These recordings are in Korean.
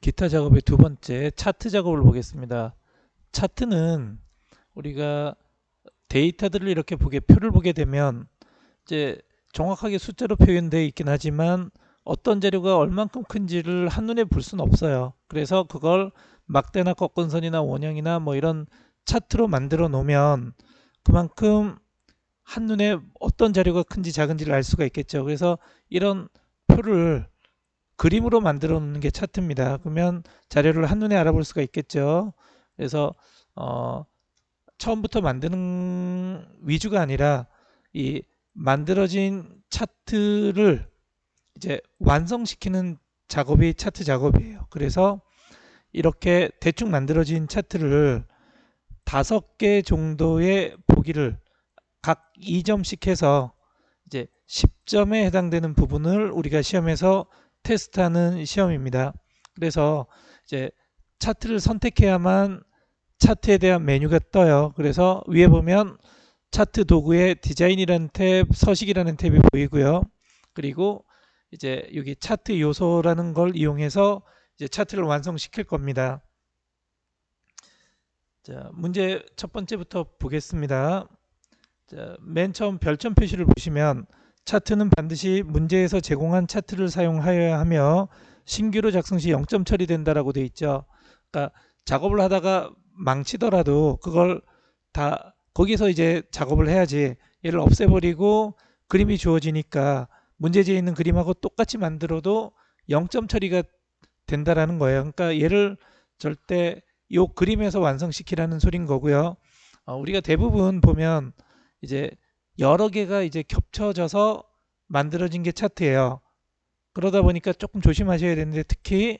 기타 작업의 두 번째 차트 작업을 보겠습니다. 차트는 우리가 데이터들을 이렇게 표를 보게 되면 이제 정확하게 숫자로 표현되어 있긴 하지만 어떤 자료가 얼만큼 큰지를 한눈에 볼 수는 없어요. 그래서 그걸 막대나 꺾은선이나 원형이나 뭐 이런 차트로 만들어 놓으면 그만큼 한눈에 어떤 자료가 큰지 작은지를 알 수가 있겠죠. 그래서 이런 표를 그림으로 만들어 놓는 게 차트입니다. 그러면 자료를 한눈에 알아볼 수가 있겠죠. 그래서 어, 처음부터 만드는 위주가 아니라 이 만들어진 차트를 이제 완성시키는 작업이 차트 작업이에요. 그래서 이렇게 대충 만들어진 차트를 5개 정도의 보기를 각 2점씩 해서 이제 10점에 해당되는 부분을 우리가 시험에서 테스트하는 시험입니다. 그래서 이제 차트를 선택해야만 차트에 대한 메뉴가 떠요. 그래서 위에 보면 차트 도구에 디자인이라는 탭, 서식이라는 탭이 보이고요. 그리고 이제 여기 차트 요소라는 걸 이용해서 이제 차트를 완성시킬 겁니다. 자, 문제 첫 번째부터 보겠습니다. 자, 맨 처음 별점 표시를 보시면 차트는 반드시 문제에서 제공한 차트를 사용하여야 하며 신규로 작성 시 0점 처리된다라고 되어 있죠. 그러니까 작업을 하다가 망치더라도 그걸 다 거기서 이제 작업을 해야지, 얘를 없애버리고 그림이 주어지니까 문제지에 있는 그림하고 똑같이 만들어도 0점 처리가 된다라는 거예요. 그러니까 얘를 절대 이 그림에서 완성시키라는 소린 거고요. 우리가 대부분 보면 이제 여러 개가 이제 겹쳐져서 만들어진 게 차트예요. 그러다 보니까 조금 조심하셔야 되는데, 특히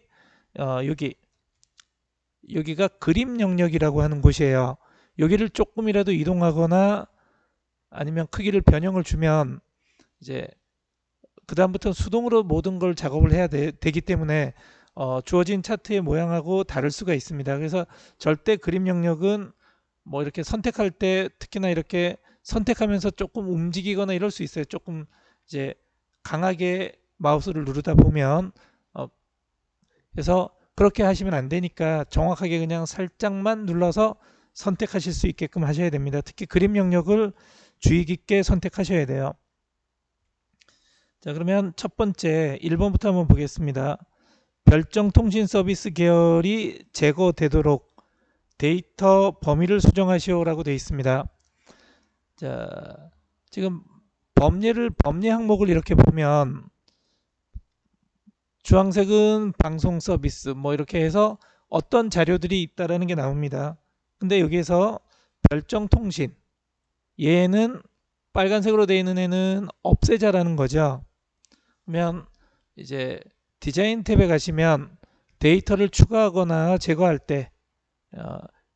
여기가 그림 영역이라고 하는 곳이에요. 여기를 조금이라도 이동하거나 아니면 크기를 변형을 주면 이제 그다음부터 수동으로 모든 걸 작업을 해야 되기 때문에 주어진 차트의 모양하고 다를 수가 있습니다. 그래서 절대 그림 영역은 뭐 이렇게 선택할 때 특히나 이렇게 선택하면서 조금 움직이거나 이럴 수 있어요. 조금 이제 강하게 마우스를 누르다 보면 그래서 그렇게 하시면 안 되니까 정확하게 그냥 살짝만 눌러서 선택하실 수 있게끔 하셔야 됩니다. 특히 그림 영역을 주의 깊게 선택하셔야 돼요. 자, 그러면 첫 번째 1번부터 한번 보겠습니다. 별정 통신 서비스 계열이 제거되도록 데이터 범위를 수정하시오라고 되어 있습니다. 자, 지금 범례 항목을 이렇게 보면 주황색은 방송 서비스 뭐 이렇게 해서 어떤 자료들이 있다라는 게 나옵니다. 근데 여기에서 별정 통신, 얘는 빨간색으로 되어 있는 애는 없애자라는 거죠. 그러면 이제 디자인 탭에 가시면 데이터를 추가하거나 제거할 때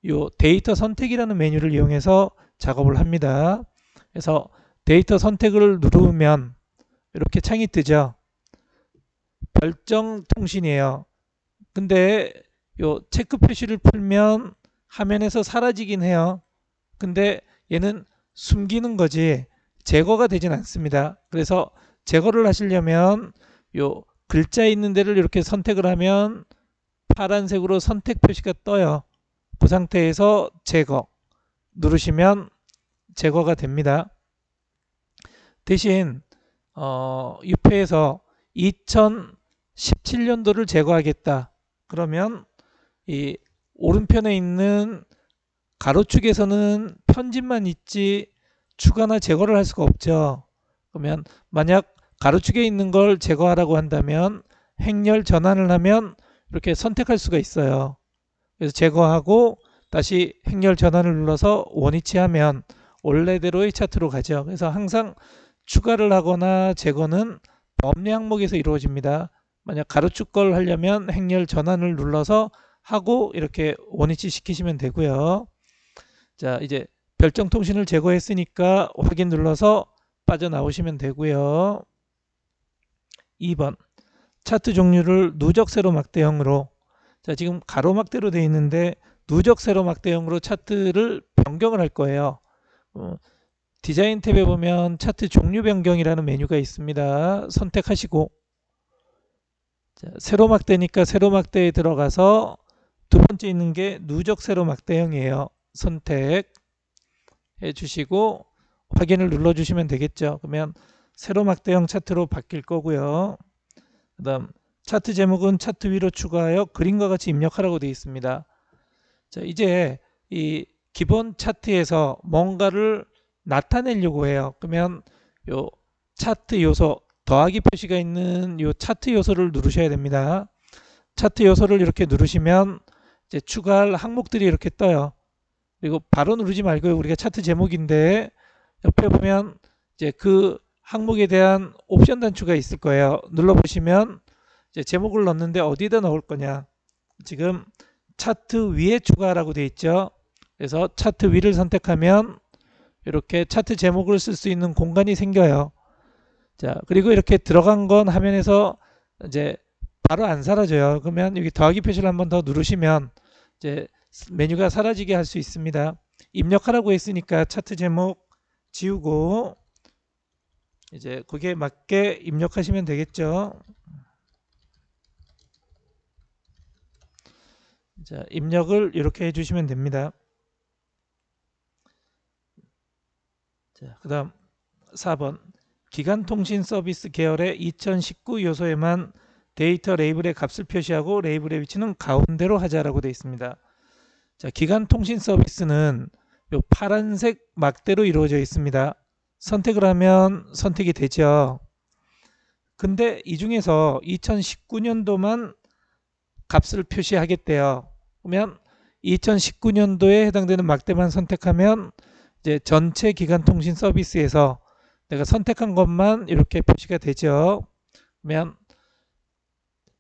요 데이터 선택이라는 메뉴를 이용해서 작업을 합니다. 그래서 데이터 선택을 누르면 이렇게 창이 뜨죠. 별정 통신이에요. 근데 요 체크 표시를 풀면 화면에서 사라지긴 해요. 근데 얘는 숨기는 거지 제거가 되진 않습니다. 그래서 제거를 하시려면 요 글자 있는 데를 이렇게 선택을 하면 파란색으로 선택 표시가 떠요. 그 상태에서 제거 누르시면 제거가 됩니다. 대신 6회에서 2017년도를 제거하겠다. 그러면 이 오른편에 있는 가로축에서는 편집만 있지 추가나 제거를 할 수가 없죠. 그러면 만약 가로축에 있는 걸 제거하라고 한다면 행렬 전환을 하면 이렇게 선택할 수가 있어요. 그래서 제거하고 다시 행렬 전환을 눌러서 원위치하면 원래대로의 차트로 가죠. 그래서 항상 추가를 하거나 제거는 범례 항목에서 이루어집니다. 만약 가로축 걸 하려면 행렬 전환을 눌러서 하고 이렇게 원위치 시키시면 되고요. 자, 이제 별정 통신을 제거했으니까 확인 눌러서 빠져나오시면 되고요. 2번 차트 종류를 누적 세로 막대형으로, 자, 지금 가로막대로 되어 있는데 누적 세로 막대형으로 차트를 변경을 할 거예요. 디자인 탭에 보면 차트 종류 변경이라는 메뉴가 있습니다. 선택하시고 자, 세로 막대니까 세로 막대에 들어가서 두 번째 있는 게 누적 세로 막대형이에요. 선택해 주시고 확인을 눌러 주시면 되겠죠. 그러면 세로 막대형 차트로 바뀔 거고요. 그 다음 차트 제목은 차트 위로 추가하여 그림과 같이 입력하라고 되어 있습니다. 자, 이제 이 기본 차트에서 뭔가를 나타내려고 해요. 그러면 요 차트 요소 더하기 표시가 있는 요 차트 요소를 누르셔야 됩니다. 차트 요소를 이렇게 누르시면 이제 추가할 항목들이 이렇게 떠요. 그리고 바로 누르지 말고요. 우리가 차트 제목인데 옆에 보면 이제 그 항목에 대한 옵션 단추가 있을 거예요. 눌러보시면 이제 제목을 넣는데 어디다 넣을 거냐. 지금 차트 위에 추가라고 되어 있죠. 그래서 차트 위를 선택하면 이렇게 차트 제목을 쓸 수 있는 공간이 생겨요. 자, 그리고 이렇게 들어간 건 화면에서 이제 바로 안 사라져요. 그러면 여기 더하기 표시를 한번 더 누르시면 이제 메뉴가 사라지게 할 수 있습니다. 입력하라고 했으니까 차트 제목 지우고 이제 거기에 맞게 입력하시면 되겠죠. 자, 입력을 이렇게 해주시면 됩니다. 자, 그 다음 4번 기간통신 서비스 계열의 2019 요소에만 데이터 레이블의 값을 표시하고 레이블의 위치는 가운데로 하자라고 되어 있습니다. 자, 기간통신 서비스는 요 파란색 막대로 이루어져 있습니다. 선택을 하면 선택이 되죠. 근데 이 중에서 2019년도만 값을 표시하겠대요. 그러면 2019년도에 해당되는 막대만 선택하면 이제 전체 기간통신 서비스에서 내가 선택한 것만 이렇게 표시가 되죠. 그러면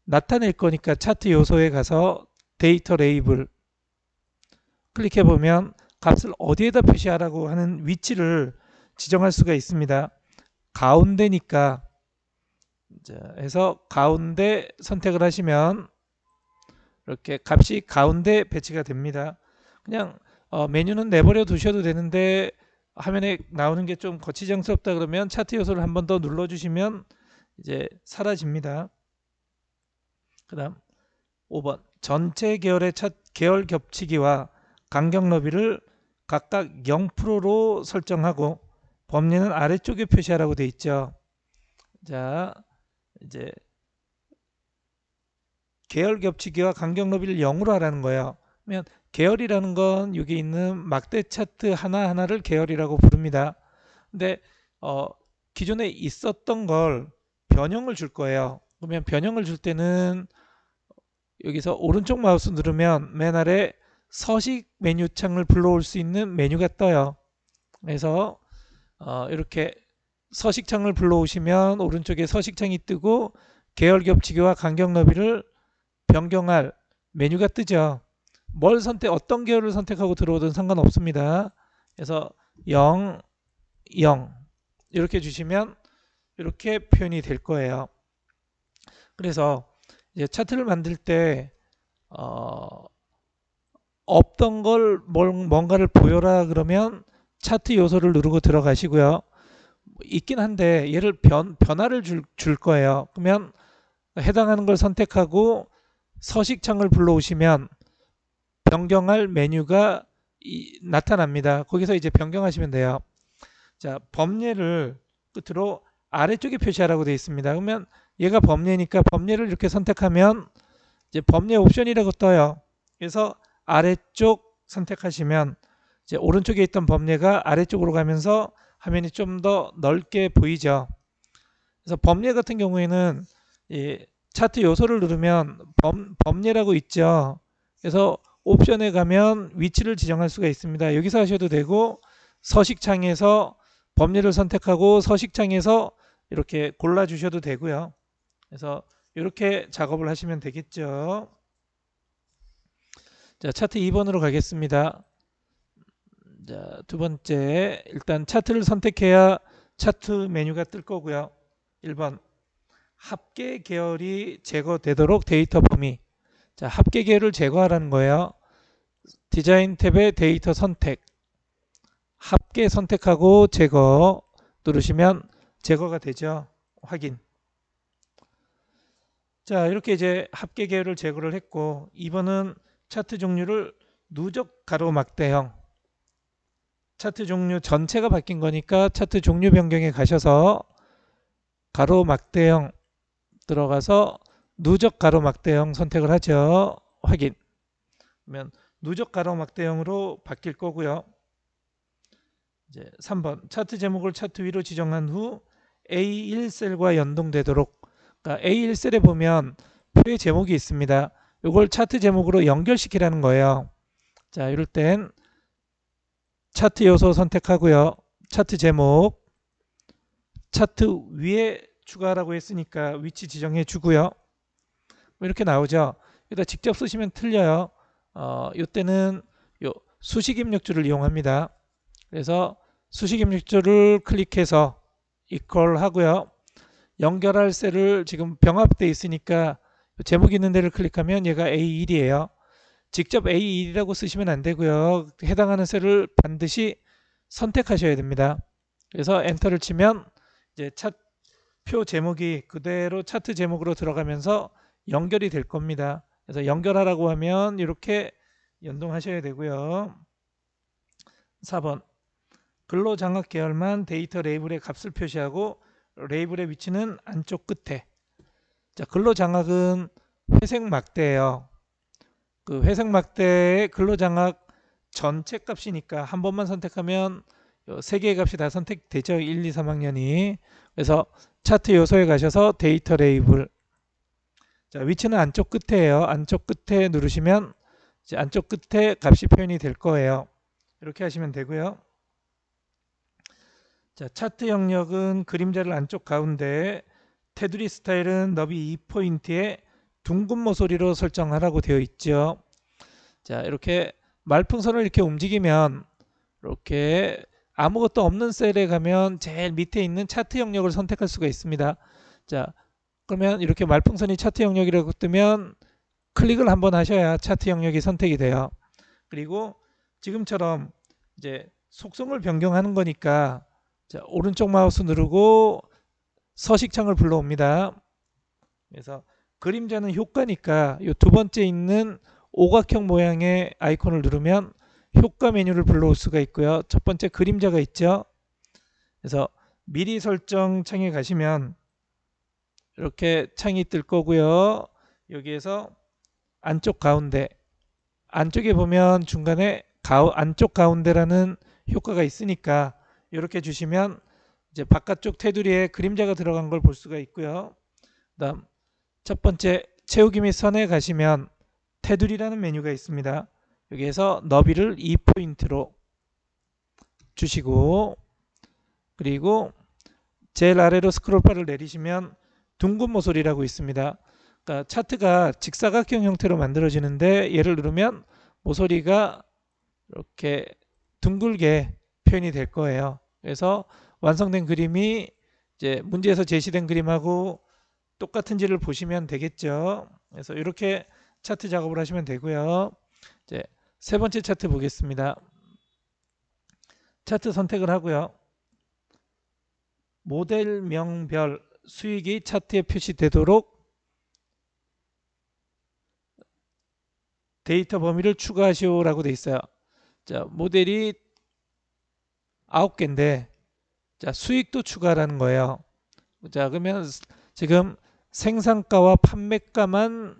나타낼 거니까 차트 요소에 가서 데이터 레이블 클릭해 보면 값을 어디에다 표시하라고 하는 위치를 지정할 수가 있습니다. 가운데니까 자, 해서 가운데 선택을 하시면 이렇게 값이 가운데 배치가 됩니다. 그냥 메뉴는 내버려 두셔도 되는데 화면에 나오는 게 좀 거치장스럽다 그러면 차트 요소를 한 번 더 눌러 주시면 이제 사라집니다. 그 다음 5번 전체 계열의 계열 겹치기와 간격 너비를 각각 0%로 설정하고 범위는 아래쪽에 표시하라고 되어 있죠. 자, 이제 계열 겹치기와 간격 너비를 0으로 하라는 거예요. 그러면 계열이라는 건 여기 있는 막대 차트 하나하나를 계열이라고 부릅니다. 근데 기존에 있었던 걸 변형을 줄 거예요. 그러면 변형을 줄 때는 여기서 오른쪽 마우스 누르면 맨 아래 서식 메뉴 창을 불러올 수 있는 메뉴가 떠요. 그래서 이렇게 서식 창을 불러오시면 오른쪽에 서식 창이 뜨고 계열 겹치기와 간격 너비를 변경할 메뉴가 뜨죠. 어떤 계열을 선택하고 들어오든 상관없습니다. 그래서 0, 0 이렇게 주시면 이렇게 표현이 될 거예요. 그래서 이제 차트를 만들 때 없던 걸 뭔가를 보여라 그러면 차트 요소를 누르고 들어가시고요. 있긴 한데 얘를 변화를 줄 거예요. 그러면 해당하는 걸 선택하고 서식창을 불러오시면 변경할 메뉴가 나타납니다. 거기서 이제 변경하시면 돼요. 자, 범례를 끝으로 아래쪽에 표시하라고 되어 있습니다. 그러면 얘가 범례니까 범례를 이렇게 선택하면 이제 범례 옵션이라고 떠요. 그래서 아래쪽 선택하시면 이제 오른쪽에 있던 범례가 아래쪽으로 가면서 화면이 좀 더 넓게 보이죠. 그래서 범례 같은 경우에는 이 차트 요소를 누르면 범례라고 있죠. 그래서 옵션에 가면 위치를 지정할 수가 있습니다. 여기서 하셔도 되고 서식창에서 범례를 선택하고 서식창에서 이렇게 골라 주셔도 되고요. 그래서 이렇게 작업을 하시면 되겠죠. 자, 차트 2번으로 가겠습니다. 자, 두 번째 일단 차트를 선택해야 차트 메뉴가 뜰 거고요. 1번 합계 계열이 제거되도록 데이터 범위. 자, 합계 계열을 제거하라는 거예요. 디자인 탭의 데이터 선택 합계 선택하고 제거 누르시면 제거가 되죠. 확인. 자, 이렇게 이제 합계 계열을 제거를 했고 2번은 차트 종류를 누적 가로막대형. 차트 종류 전체가 바뀐 거니까 차트 종류 변경에 가셔서 가로막대형 들어가서 누적 가로막대형 선택을 하죠. 확인. 그러면 누적 가로막대형으로 바뀔 거고요. 이제 3번 차트 제목을 차트 위로 지정한 후 A1셀과 연동되도록. 그러니까 A1셀에 보면 표의 제목이 있습니다. 이걸 차트 제목으로 연결시키라는 거예요. 자, 이럴 땐 차트 요소 선택하고요. 차트 제목, 차트 위에 추가라고 했으니까 위치 지정해 주고요. 이렇게 나오죠. 여기다 직접 쓰시면 틀려요. 이때는 요 수식 입력줄을 이용합니다. 그래서 수식 입력줄을 클릭해서 equal 하고요. 연결할 셀을 지금 병합되어 있으니까 제목 있는 데를 클릭하면 얘가 A1이에요. 직접 A1이라고 쓰시면 안 되고요. 해당하는 셀을 반드시 선택하셔야 됩니다. 그래서 엔터를 치면 이제 표 제목이 그대로 차트 제목으로 들어가면서 연결이 될 겁니다. 그래서 연결하라고 하면 이렇게 연동하셔야 되고요. 4번 근로장악 계열만 데이터 레이블의 값을 표시하고 레이블의 위치는 안쪽 끝에. 자, 근로장악은 회색 막대예요. 그 회색 막대의 근로장악 전체 값이니까 한 번만 선택하면 세 개의 값이 다 선택되죠. 1, 2, 3학년이. 그래서 차트 요소에 가셔서 데이터 레이블. 자, 위치는 안쪽 끝에예요. 안쪽 끝에 누르시면 이제 안쪽 끝에 값이 표현이 될 거예요. 이렇게 하시면 되고요. 자, 차트 영역은 그림자를 안쪽 가운데, 테두리 스타일은 너비 2포인트에 둥근 모서리로 설정하라고 되어 있죠. 자, 이렇게 말풍선을 이렇게 움직이면 이렇게 아무것도 없는 셀에 가면 제일 밑에 있는 차트 영역을 선택할 수가 있습니다. 자, 그러면 이렇게 말풍선이 차트 영역이라고 뜨면 클릭을 한번 하셔야 차트 영역이 선택이 돼요. 그리고 지금처럼 이제 속성을 변경하는 거니까 자, 오른쪽 마우스 누르고 서식창을 불러옵니다. 그래서 그림자는 효과니까 이 두 번째 있는 오각형 모양의 아이콘을 누르면 효과 메뉴를 불러올 수가 있고요. 첫 번째 그림자가 있죠. 그래서 미리 설정 창에 가시면 이렇게 창이 뜰 거고요. 여기에서 안쪽 가운데, 안쪽에 보면 중간에 안쪽 가운데라는 효과가 있으니까 이렇게 주시면 이제 바깥쪽 테두리에 그림자가 들어간 걸 볼 수가 있고요. 그다음 첫 번째 채우기 및 선에 가시면 테두리라는 메뉴가 있습니다. 여기에서 너비를 2포인트로 주시고, 그리고 제일 아래로 스크롤바를 내리시면 둥근 모서리라고 있습니다. 그러니까 차트가 직사각형 형태로 만들어지는데 얘를 누르면 모서리가 이렇게 둥글게 표현이 될 거예요. 그래서 완성된 그림이 이제 문제에서 제시된 그림하고 똑같은지를 보시면 되겠죠. 그래서 이렇게 차트 작업을 하시면 되고요. 이제 세 번째 차트 보겠습니다. 차트 선택을 하고요. 모델명별 수익이 차트에 표시되도록 데이터 범위를 추가하시오라고 되어 있어요. 자, 모델이 9개인데 자, 수익도 추가라는 거예요. 자, 그러면 지금 생산가와 판매가만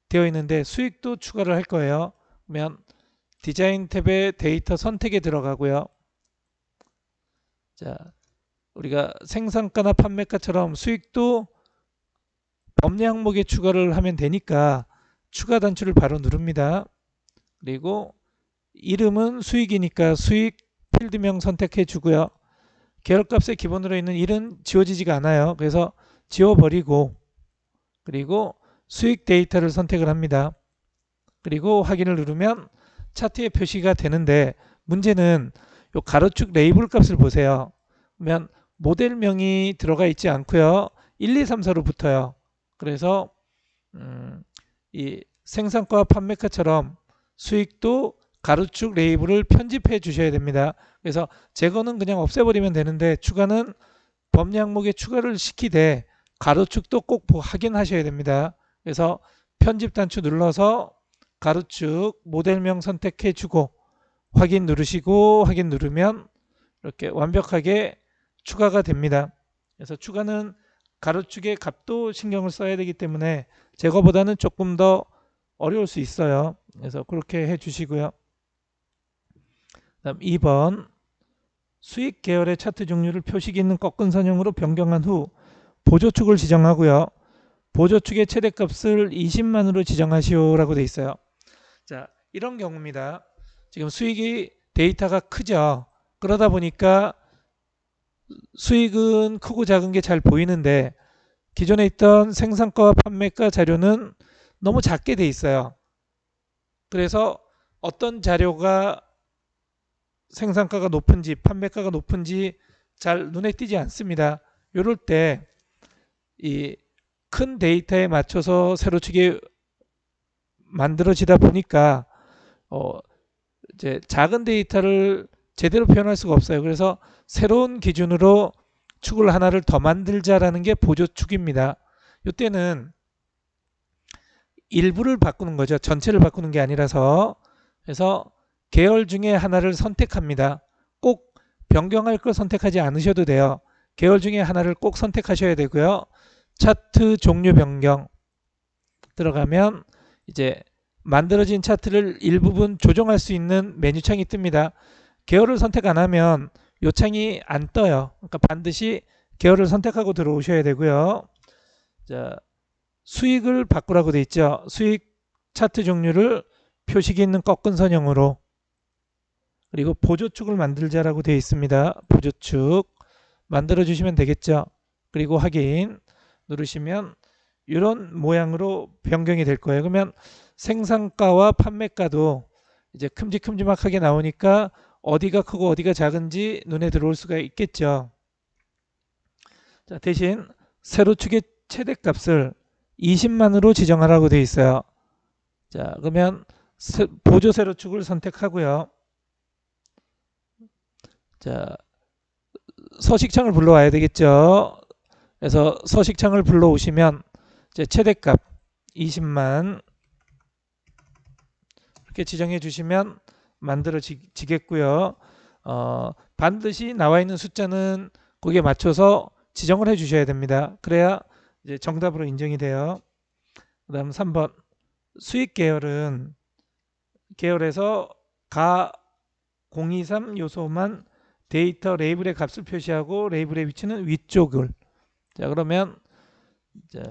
되어 있는데 수익도 추가를 할 거예요. 그러면 디자인 탭의 데이터 선택에 들어가고요. 자, 우리가 생산가나 판매가처럼 수익도 법례 항목에 추가를 하면 되니까 추가 단추를 바로 누릅니다. 그리고 이름은 수익이니까 수익 필드명 선택해 주고요. 계열값의 기본으로 있는 1은 지워지지가 않아요. 그래서 지워버리고, 그리고 수익 데이터를 선택을 합니다. 그리고 확인을 누르면 차트에 표시가 되는데 문제는 요 가로축 레이블 값을 보세요. 그러면 모델명이 들어가 있지 않고요. 1, 2, 3, 4로 붙어요. 그래서 이 생산가와 판매가처럼 수익도 가로축 레이블을 편집해 주셔야 됩니다. 그래서 제거는 그냥 없애버리면 되는데 추가는 법례 항목에 추가를 시키되 가로축도 꼭 확인하셔야 됩니다. 그래서 편집 단추 눌러서 가로축 모델명 선택해 주고 확인 누르시고 확인 누르면 이렇게 완벽하게 추가가 됩니다. 그래서 추가는 가로축의 값도 신경을 써야 되기 때문에 제거보다는 조금 더 어려울 수 있어요. 그래서 그렇게 해 주시고요. 다음 2번 수익 계열의 차트 종류를 표식이 있는 꺾은 선형으로 변경한 후 보조축을 지정하고요. 보조축의 최대값을 20만으로 지정하시오라고 되어 있어요. 자, 이런 경우입니다. 지금 수익이 데이터가 크죠. 그러다 보니까 수익은 크고 작은 게 잘 보이는데 기존에 있던 생산가와 판매가 자료는 너무 작게 돼 있어요. 그래서 어떤 자료가 생산가가 높은지 판매가가 높은지 잘 눈에 띄지 않습니다. 이럴 때 이 큰 데이터에 맞춰서 세로축이 만들어지다 보니까 이제 작은 데이터를 제대로 표현할 수가 없어요. 그래서 새로운 기준으로 축을 하나를 더 만들자라는 게 보조축입니다. 이때는 일부를 바꾸는 거죠. 전체를 바꾸는 게 아니라서. 그래서 계열 중에 하나를 선택합니다. 꼭 변경할 걸 선택하지 않으셔도 돼요. 계열 중에 하나를 꼭 선택하셔야 되고요. 차트 종류 변경 들어가면 이제 만들어진 차트를 일부분 조정할 수 있는 메뉴창이 뜹니다. 계열을 선택 안 하면 이 창이 안 떠요. 그러니까 반드시 계열을 선택하고 들어오셔야 되고요. 자, 수익을 바꾸라고 돼 있죠. 수익 차트 종류를 표식이 있는 꺾은 선형으로, 그리고 보조축을 만들자라고 되어 있습니다. 보조축 만들어 주시면 되겠죠. 그리고 확인 누르시면 이런 모양으로 변경이 될 거예요. 그러면 생산가와 판매가도 이제 큼직큼직하게 나오니까 어디가 크고 어디가 작은지 눈에 들어올 수가 있겠죠. 자, 대신 세로축의 최대값을 20만으로 지정하라고 되어 있어요. 자, 그러면 보조 세로축을 선택하고요. 자, 서식창을 불러와야 되겠죠. 그래서 서식창을 불러오시면 이제 최대값 20만 이렇게 지정해 주시면 만들어지겠고요. 반드시 나와 있는 숫자는 거기에 맞춰서 지정을 해 주셔야 됩니다. 그래야 이제 정답으로 인정이 돼요. 그 다음 3번 수익 계열은 계열에서 가 023 요소만 데이터 레이블의 값을 표시하고 레이블의 위치는 위쪽을. 자, 그러면 자,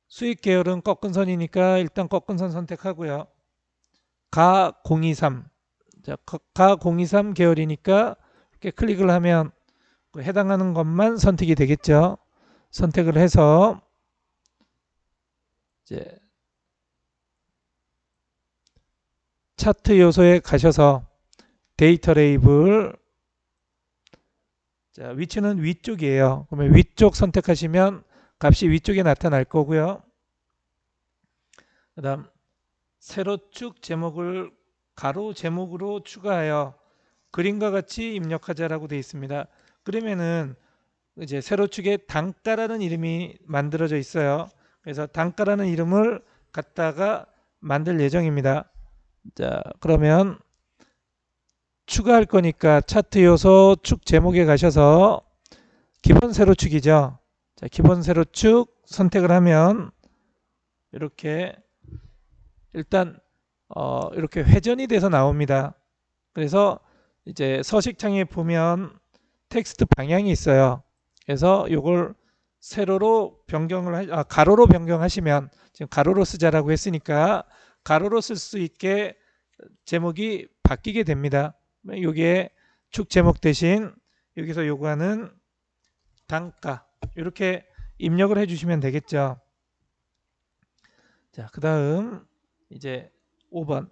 수익 계열은 꺾은 선이니까 일단 꺾은 선 선택하고요. 가 023. 자, 가 023 계열이니까 이렇게 클릭을 하면 해당하는 것만 선택이 되겠죠. 선택을 해서 이제 차트 요소에 가셔서 데이터 레이블, 자, 위치는 위쪽이에요. 그러면 위쪽 선택하시면 값이 위쪽에 나타날 거고요. 그 다음 세로축 제목을 가로 제목으로 추가하여 그림과 같이 입력하자라고 되어 있습니다. 그러면은 이제 세로축에 단가라는 이름이 만들어져 있어요. 그래서 단가라는 이름을 갖다가 만들 예정입니다. 자, 그러면 추가할 거니까 차트 요소 축 제목에 가셔서 기본 세로축이죠. 자, 기본 세로축 선택을 하면 이렇게 일단 이렇게 회전이 돼서 나옵니다. 그래서 이제 서식창에 보면 텍스트 방향이 있어요. 그래서 이걸 세로로 변경을 가로로 변경하시면, 지금 가로로 쓰자라고 했으니까 가로로 쓸 수 있게 제목이 바뀌게 됩니다. 여기에 축 제목 대신 여기서 요구하는 단가 이렇게 입력을 해주시면 되겠죠. 자, 그 다음 이제 5번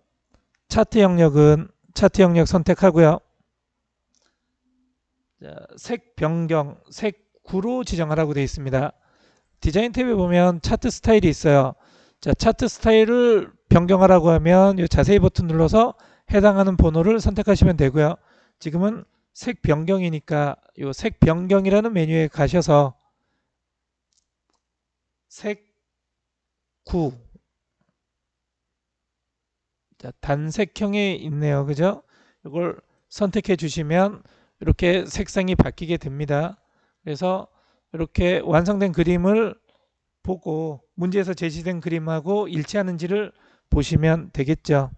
차트 영역은 차트 영역 선택하고요. 자, 색 변경, 색 구로 지정하라고 되어 있습니다. 디자인 탭에 보면 차트 스타일이 있어요. 자, 차트 스타일을 변경하라고 하면 이 자세히 버튼 눌러서 해당하는 번호를 선택하시면 되고요. 지금은 색 변경이니까 이 색 변경이라는 메뉴에 가셔서 색 9. 자, 단색형에 있네요. 그죠? 이걸 선택해 주시면 이렇게 색상이 바뀌게 됩니다. 그래서 이렇게 완성된 그림을 보고 문제에서 제시된 그림하고 일치하는지를 보시면 되겠죠.